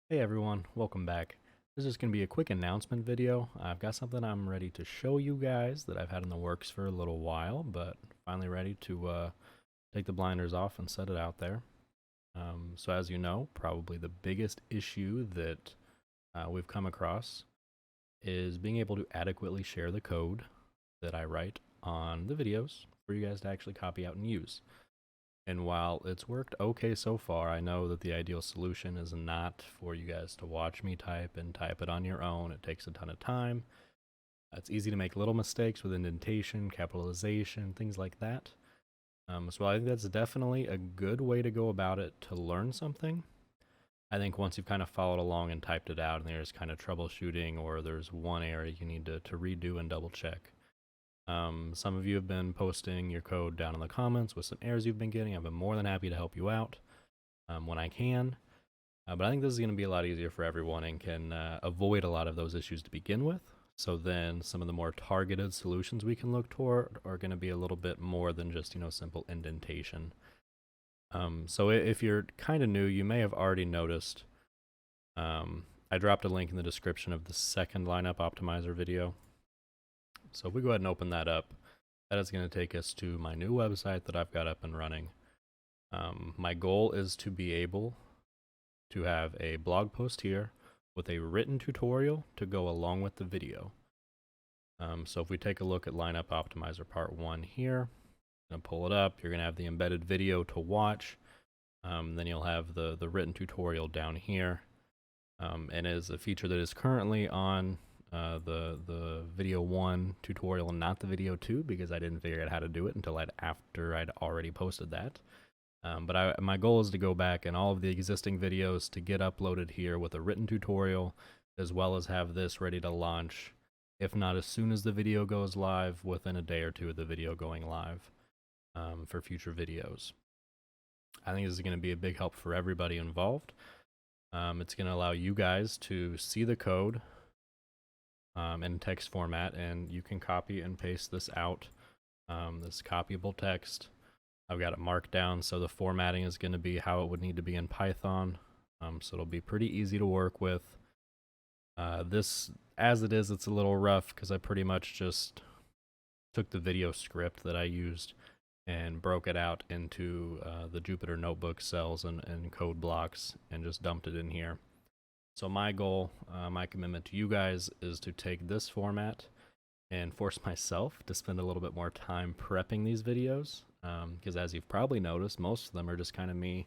Hey everyone, welcome back. This is going to be a quick announcement video. I've got something I'm ready to show you guys that I've had in the works for a little while, but finally ready to take the blinders off and set it out there. So as you know, probably the biggest issue that we've come across is being able to adequately share the code that I write on the videos for you guys to actually copy out and use. And while it's worked okay so far, I know that the ideal solution is not for you guys to watch me type and type it on your own. It takes a ton of time. It's easy to make little mistakes with indentation, capitalization, things like that. So I think that's definitely a good way to go about it to learn something. I think once you've kind of followed along and typed it out and there's kind of troubleshooting or there's one area you need to redo and double check, some of you have been posting your code down in the comments with some errors you've been getting. I've been more than happy to help you out when I can. But I think this is going to be a lot easier for everyone and can avoid a lot of those issues to begin with. So then some of the more targeted solutions we can look toward are going to be a little bit more than just, simple indentation. So if you're kind of new, you may have already noticed I dropped a link in the description of the second lineup optimizer video. So if we go ahead and open that up, that is going to take us to my new website that I've got up and running. My goal is to be able to have a blog post here with a written tutorial to go along with the video. So if we take a look at Lineup Optimizer Part 1 here, I'm going to pull it up. You're going to have the embedded video to watch. Then you'll have the written tutorial down here. And it is a feature that is currently on the video 1 tutorial and not the video 2 because I didn't figure out how to do it until after I'd already posted that. But my goal is to go back and all of the existing videos to get uploaded here with a written tutorial, as well as have this ready to launch, if not as soon as the video goes live, within a day or two of the video going live for future videos. I think this is going to be a big help for everybody involved. It's going to allow you guys to see the code in text format, and you can copy and paste this out, this copyable text. I've got it marked down, so the formatting is going to be how it would need to be in Python. So it'll be pretty easy to work with. This, as it is, it's a little rough because I pretty much just took the video script that I used and broke it out into the Jupyter Notebook cells and code blocks and just dumped it in here. So my goal, my commitment to you guys is to take this format and force myself to spend a little bit more time prepping these videos. Because as you've probably noticed, most of them are just kind of me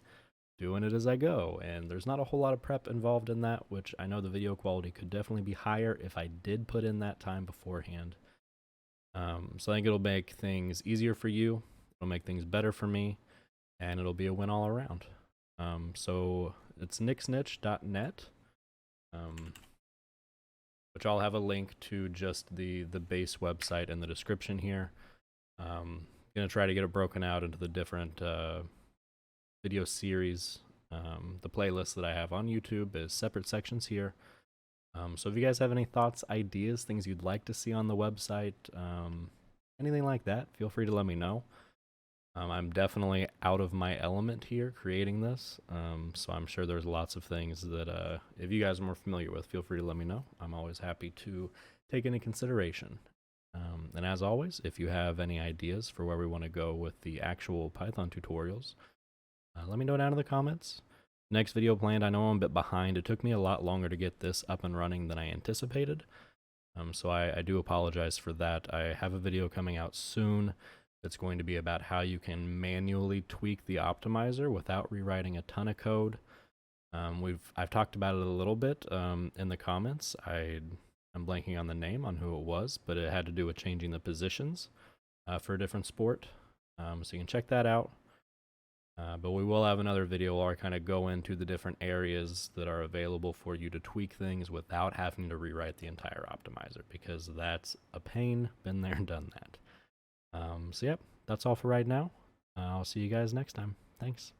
doing it as I go. And there's not a whole lot of prep involved in that, which I know the video quality could definitely be higher if I did put in that time beforehand. So I think it'll make things easier for you. It'll make things better for me. And it'll be a win all around. So it's nicksnitch.net. Which I'll have a link to just the base website in the description here. Gonna try to get it broken out into the different video series. The playlist that I have on YouTube is separate sections here. So if you guys have any thoughts, ideas, things you'd like to see on the website, anything like that, feel free to let me know. I'm definitely out of my element here creating this, so I'm sure there's lots of things that if you guys are more familiar with, feel free to let me know. I'm always happy to take into consideration. And as always, if you have any ideas for where we want to go with the actual Python tutorials, let me know down in the comments. Next video planned, I know I'm a bit behind. It took me a lot longer to get this up and running than I anticipated. So I do apologize for that. I have a video coming out soon that's going to be about how you can manually tweak the optimizer without rewriting a ton of code. I've talked about it a little bit in the comments. I'm blanking on the name on who it was, but it had to do with changing the positions for a different sport. So you can check that out. But we will have another video where I kind of go into the different areas that are available for you to tweak things without having to rewrite the entire optimizer, because that's a pain. Been there and done that. So yep, that's all for right now. I'll see you guys next time. Thanks.